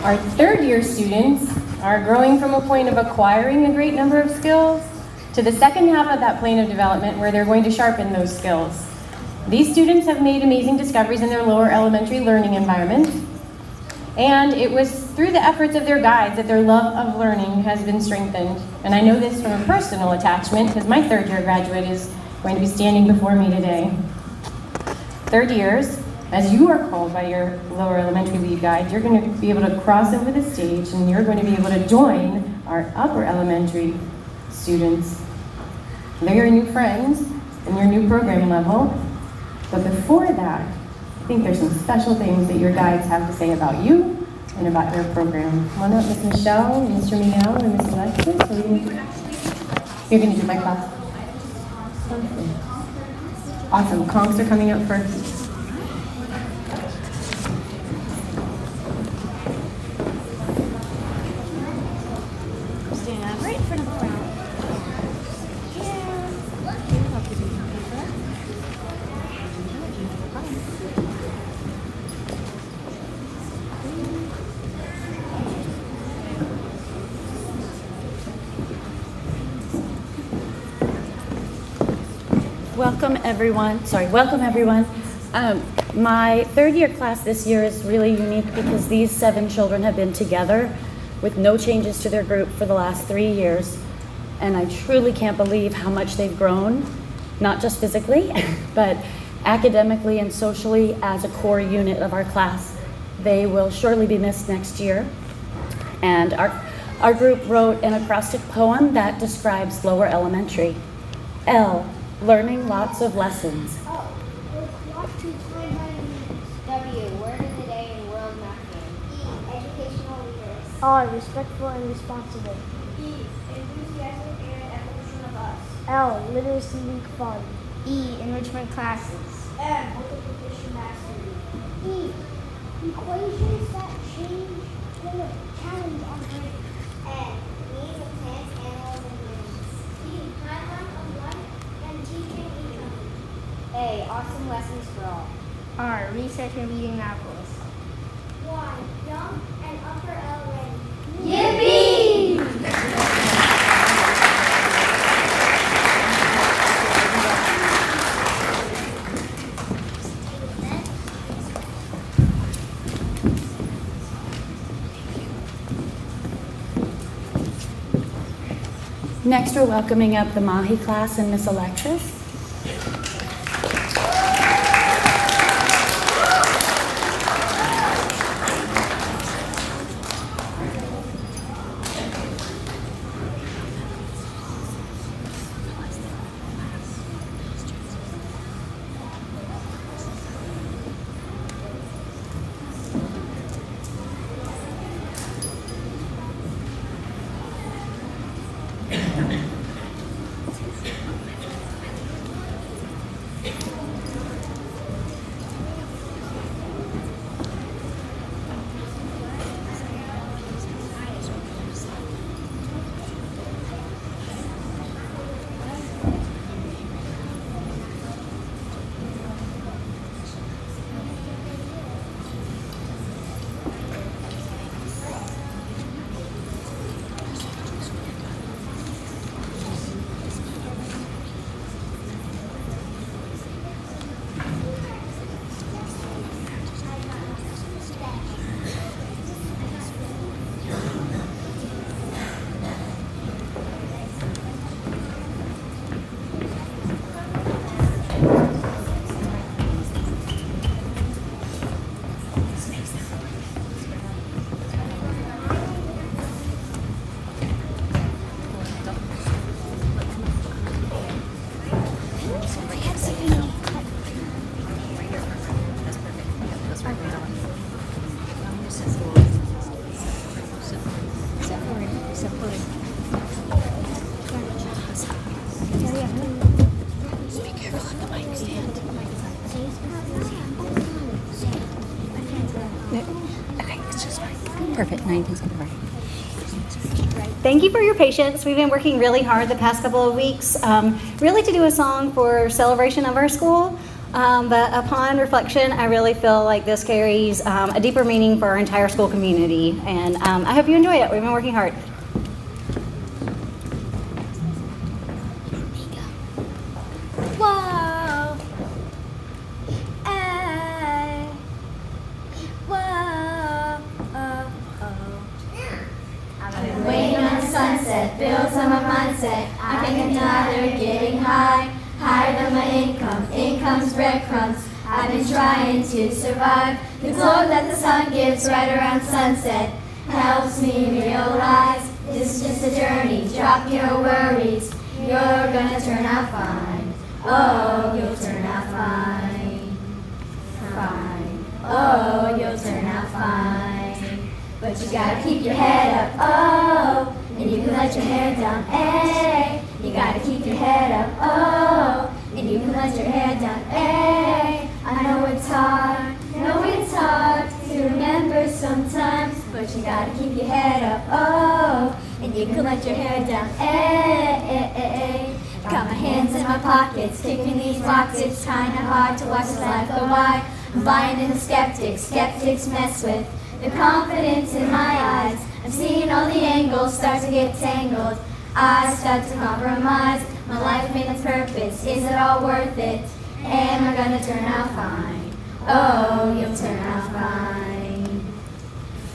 Our third year students are growing from a point of acquiring a great number of skills to the second half of that plane of development where they're going to sharpen those skills. These students have made amazing discoveries in their lower elementary learning environment, and it was through the efforts of their guides that their love of learning has been strengthened. And I know this from a personal attachment because my third year graduate is going to be standing before me today. Third years, as you are called by your lower elementary lead guide, you're going to be able to cross over the stage and you're going to be able to join our upper elementary students. They're your new friends and your new program level. But before that, I think there's some special things that your guides have to say about you and about your program. Come on up, Miss Michelle, Mr. Miguel, and Miss Alexis. You're going to do my class. Awesome. Conks are coming up first. Stand right in front of the crowd. Welcome everyone. My third year class this year is really unique because these 7 children have been together with no changes to their group for the last 3 years. And I truly can't believe how much they've grown, not just physically, but academically and socially as a core unit of our class. They will surely be missed next year. And our group wrote an acrostic poem that describes lower elementary. L, learning lots of lessons. W, word of the day and world mapping. E, educational leaders. R, respectful and responsible. E, enthusiastic and evolution of us. L, literacy week fun. E, enrichment classes. M, multiplication mastery. E, equations that challenge our brains. N, needs of plants, animals, and humans. E, timeline of life and teaching each other. A, awesome lessons for all. R, research and reading novels. Y, young and upper L ready. Yippee! Next, we're welcoming up the Mahi class and Miss Alexis. Perfect. Now you can say the right. Thank you for your patience. We've been working really hard the past couple of weeks, really to do a song for celebration of our school. But upon reflection, I really feel like this carries a deeper meaning for our entire school community. And I hope you enjoy it. We've been working hard. Whoa. Ay. Whoa. Oh, oh. I've been waiting on the sunset, bills on my mindset. I can neither getting higher than my income's breadcrumbs. I've been trying to survive. The glow that the sun gives right around sunset helps me realize this is just a journey. Drop your worries, you're gonna turn out fine. Oh, you'll turn out fine. Fine. Oh, you'll turn out fine. But you gotta keep your head up, oh, and you can let your hair down, hey. You gotta keep your head up, oh, and you can let your hair down, hey. I know it's hard to remember sometimes, but you gotta keep your head up, oh, and you can let your hair down, hey. Got my hands in my pockets, kicking these rocks, it's kinda hard to watch this life go by. I'm buying into skeptics mess with the confidence in my eyes. I'm seeing all the angles start to get tangled. I start to compromise. My life and its purpose, is it all worth it? Am I gonna turn out fine? Oh, you'll turn out fine.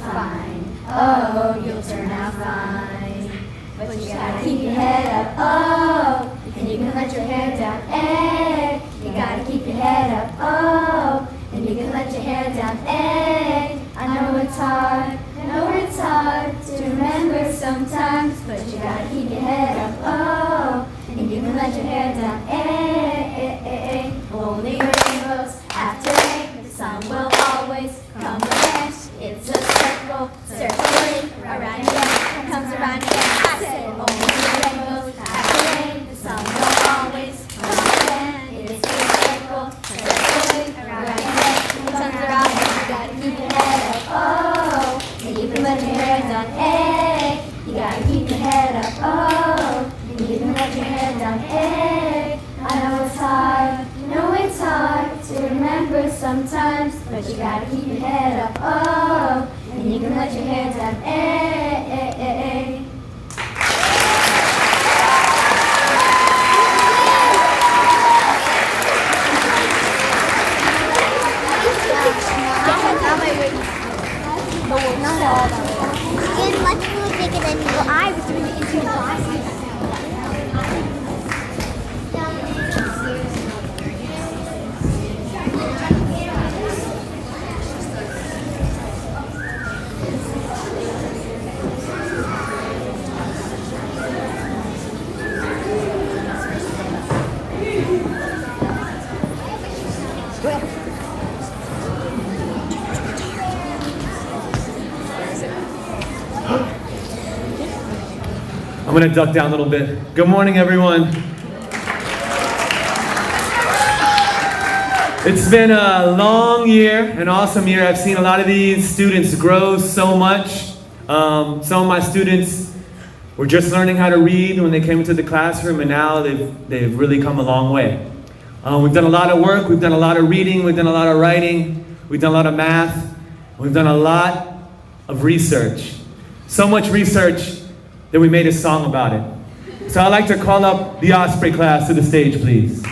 Fine. Oh, you'll turn out fine. But you gotta keep your head up, oh, and you can let your hair down, eh. You gotta keep your head up, oh, and you can let your hair down, eh. I know it's hard to remember sometimes, but you gotta keep your head up, oh, and you can let your hair down, eh. Only rainbows after rain, the sun will always come again. It's a circle, circling around again, comes around again. I said only rainbows after rain, the sun will always come again. It's a circle, circling around again, comes around again. You gotta keep your head up, oh, and you can let your hair down, eh. You gotta keep your head up, oh, and you can let your hair down, eh. I know it's hard to remember sometimes, but you gotta keep your head up, oh, and you can let your hair down, eh. And let's do a big and then well, I was doing it into the class. I'm going to duck down a little bit. Good morning, everyone. It's been a long year, an awesome year. I've seen a lot of these students grow so much. Some of my students were just learning how to read when they came into the classroom, and now they've really come a long way. We've done a lot of work. We've done a lot of reading. We've done a lot of writing. We've done a lot of math. We've done a lot of research. So much research that we made a song about it. So I'd like to call up the Osprey class to the stage, please.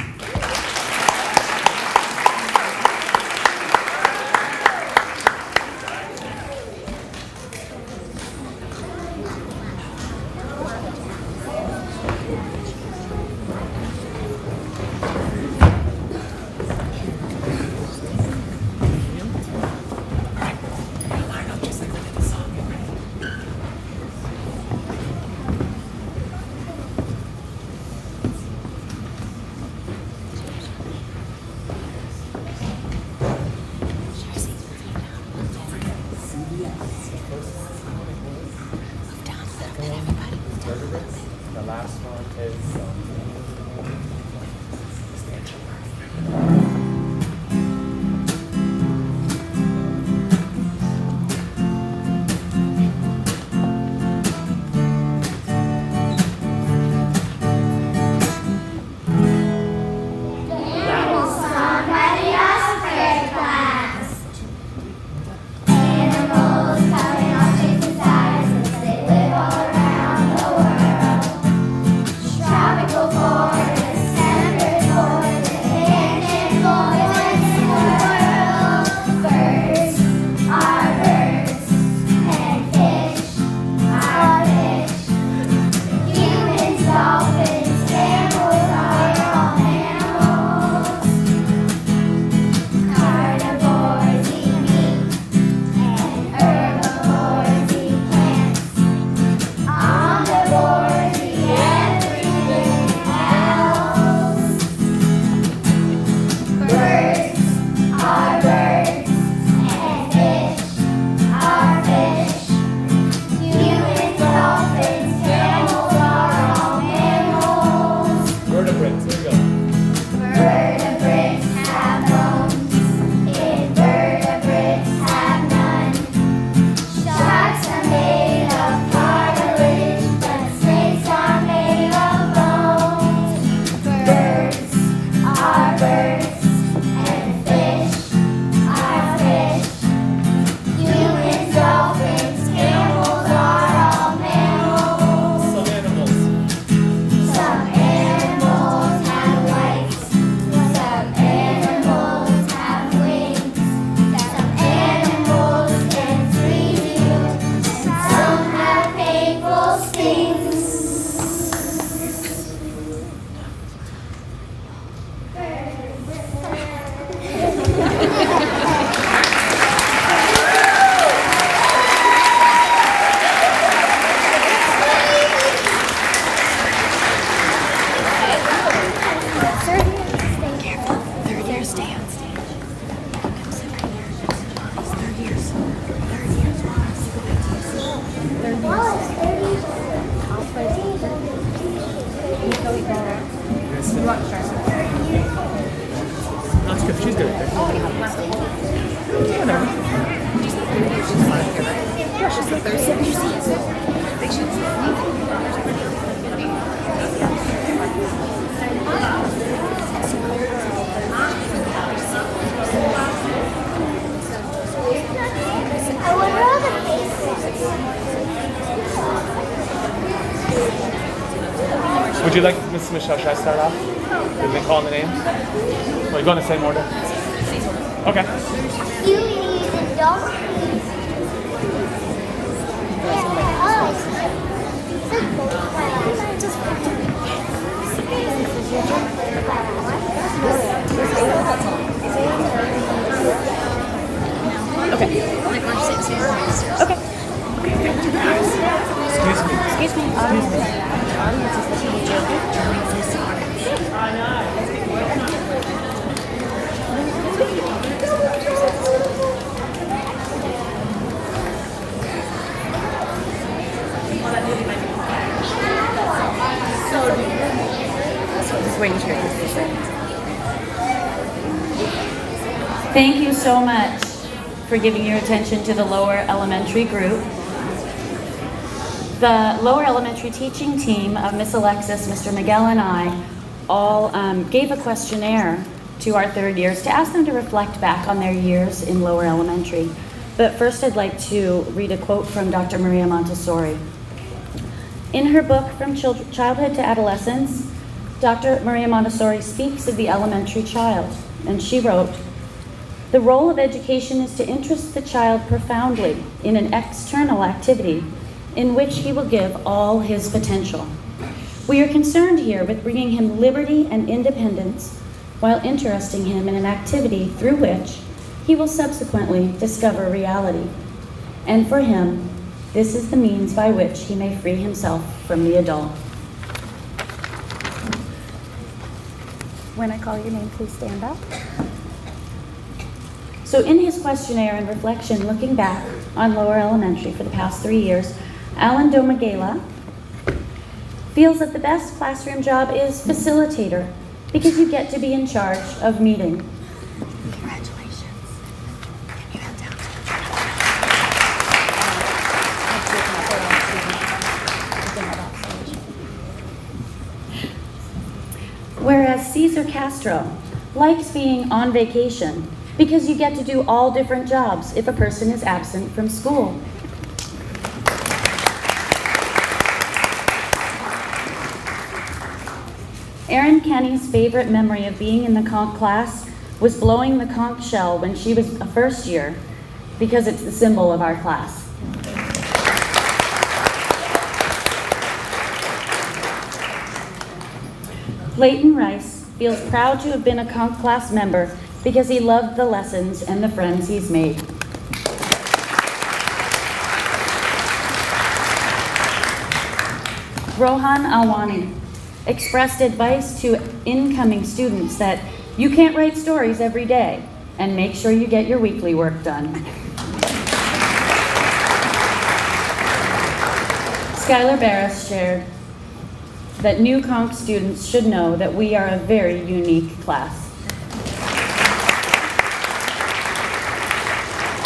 do it. I wonder how the faces. Would you like, Miss Michelle, should I start off? Did they call the names? Are you going to same order? Okay. Huey and donkey. Excuse me. Thank you so much for giving your attention to the lower elementary group. The lower elementary teaching team of Miss Alexis, Mr. Miguel, and I all gave a questionnaire to our third years to ask them to reflect back on their years in lower elementary. But first I'd like to read a quote from Dr. Maria Montessori. In her book, From Childhood to Adolescence, Dr. Maria Montessori speaks of the elementary child, and she wrote, "The role of education is to interest the child profoundly in an external activity in which he will give all his potential. We are concerned here with bringing him liberty and independence while interesting him in an activity through which he will subsequently discover reality. And for him, this is the means by which he may free himself from the adult." When I call your name, please stand up. So in his questionnaire and reflection, looking back on lower elementary for the past 3 years, Alan Domagala feels that the best classroom job is facilitator because you get to be in charge of meeting. Congratulations. Can you head down? Whereas Cesar Castro likes being on vacation because you get to do all different jobs if a person is absent from school. Erin Kenny's favorite memory of being in the conch class was blowing the conch shell when she was a first year because it's the symbol of our class. Leighton Rice feels proud to have been a conch class member because he loved the lessons and the friends he's made. Rohan Alwani expressed advice to incoming students that you can't write stories every day and make sure you get your weekly work done. Skylar Barris shared that new conch students should know that we are a very unique class.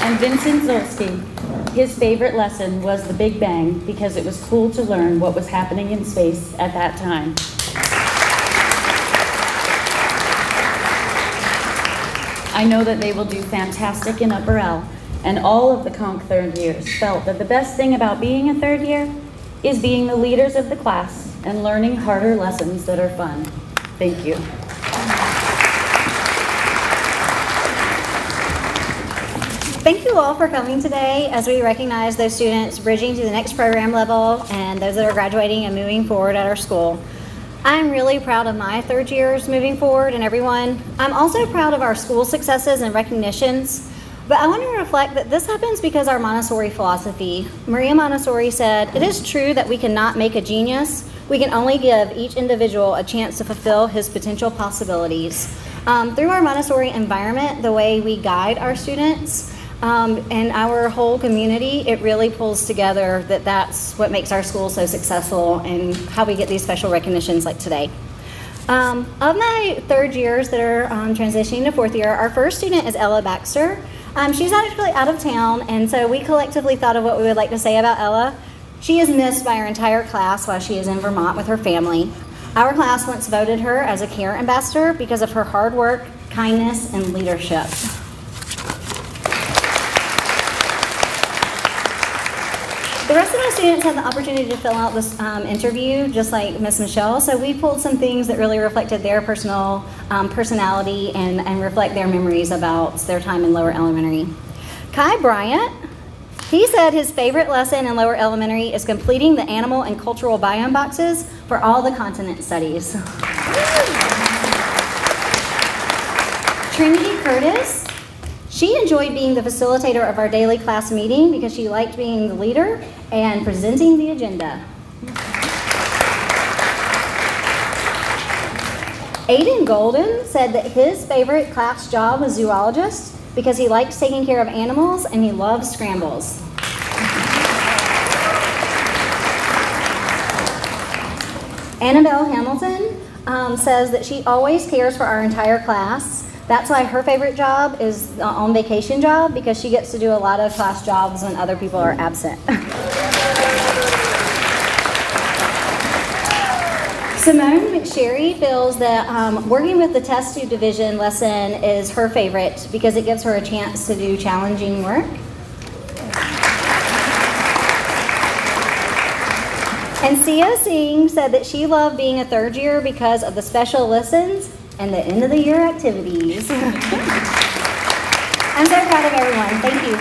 And Vincent Zolsky, his favorite lesson was the Big Bang because it was cool to learn what was happening in space at that time. I know that they will do fantastic in Upper L, and all of the conch third years felt that the best thing about being a third year is being the leaders of the class and learning harder lessons that are fun. Thank you. Thank you all for coming today as we recognize those students bridging to the next program level and those that are graduating and moving forward at our school. I'm really proud of my third years moving forward and everyone. I'm also proud of our school successes and recognitions, but I want to reflect that this happens because our Montessori philosophy. Maria Montessori said, "It is true that we cannot make a genius. We can only give each individual a chance to fulfill his potential possibilities." Through our Montessori environment, the way we guide our students, and our whole community, it really pulls together that's what makes our school so successful and how we get these special recognitions like today. Of my third years that are transitioning to fourth year, our first student is Ella Baxter. She's actually out of town, and so we collectively thought of what we would like to say about Ella. She is missed by our entire class while she is in Vermont with her family. Our class once voted her as a care ambassador because of her hard work, kindness, and leadership. The rest of our students had the opportunity to fill out this interview, just like Miss Michelle, so we pulled some things that really reflected their personal personality and reflect their memories about their time in lower elementary. Kai Bryant, he said his favorite lesson in lower elementary is completing the animal and cultural biome boxes for all the continent studies. Trinity Curtis, she enjoyed being the facilitator of our daily class meeting because she liked being the leader and presenting the agenda. Aiden Golden said that his favorite class job was zoologist because he likes taking care of animals and he loves scrambles. Annabelle Hamilton says that she always cares for our entire class. That's why her favorite job is the on vacation job because she gets to do a lot of class jobs when other people are absent. Simone McSherry feels that working with the test tube division lesson is her favorite because it gives her a chance to do challenging work. And Sia Singh said that she loved being a third year because of the special lessons and the end of the year activities. I'm so proud of everyone. Thank you.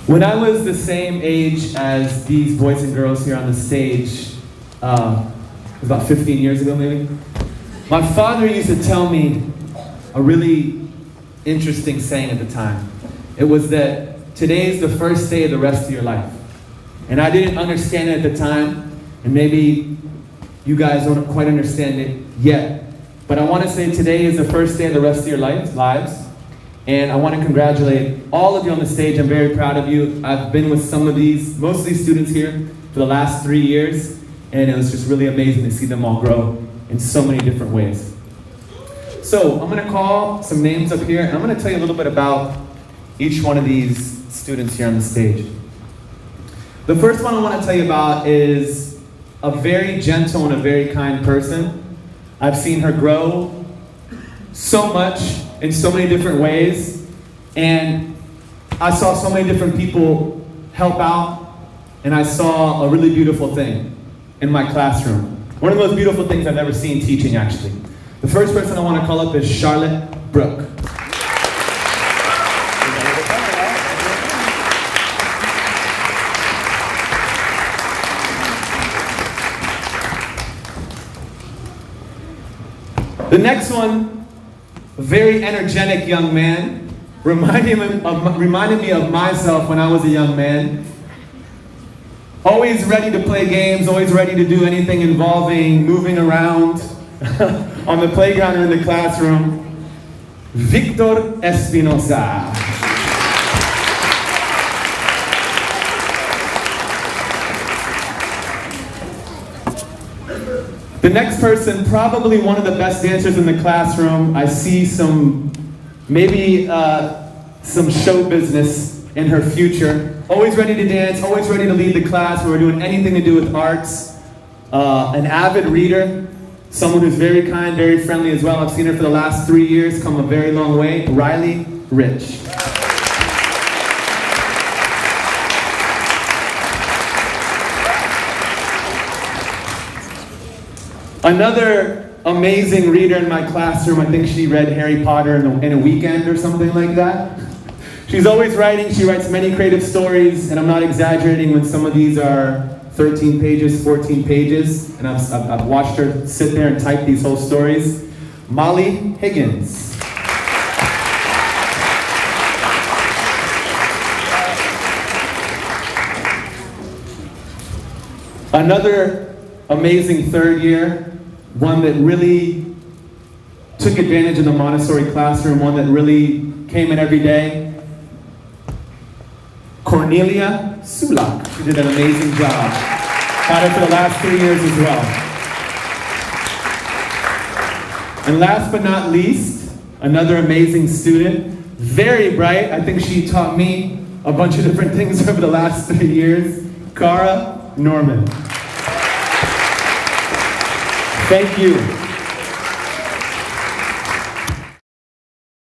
When I was the same age as these boys and girls here on the stage, it was about 15 years ago maybe, my father used to tell me a really interesting saying at the time. It was that today's the first day of the rest of your life. And I didn't understand it at the time, and maybe you guys don't quite understand it yet. But I want to say today is the first day of the rest of your lives. And I want to congratulate all of you on the stage. I'm very proud of you. I've been with most of these students here for the last 3 years, and it was just really amazing to see them all grow in so many different ways. So I'm going to call some names up here, and I'm going to tell you a little bit about each one of these students here on the stage. The first one I want to tell you about is a very gentle and a very kind person. I've seen her grow so much in so many different ways, and I saw so many different people help out, and I saw a really beautiful thing in my classroom. One of the most beautiful things I've ever seen teaching, actually. The first person I want to call up is Charlotte Brooke. The next one, a very energetic young man, reminded me of myself when I was a young man. Always ready to play games, always ready to do anything involving moving around on the playground or in the classroom. Victor Espinosa. The next person, probably one of the best dancers in the classroom. I see maybe some show business in her future. Always ready to dance, always ready to lead the class when we're doing anything to do with arts. An avid reader, someone who's very kind, very friendly as well. I've seen her for the last 3 years come a very long way. Riley Rich. Another amazing reader in my classroom, I think she read Harry Potter in a weekend or something like that. She's always writing, she writes many creative stories, and I'm not exaggerating when some of these are 13 pages, 14 pages, and I've watched her sit there and type these whole stories. Molly Higgins. Another amazing third year, one that really took advantage of the Montessori classroom, one that really came in every day. Cornelia Sulak. She did an amazing job. Had her for the last 3 years as well. And last but not least, another amazing student, very bright. I think she taught me a bunch of different things over the last 3 years. Cara Norman. Thank you.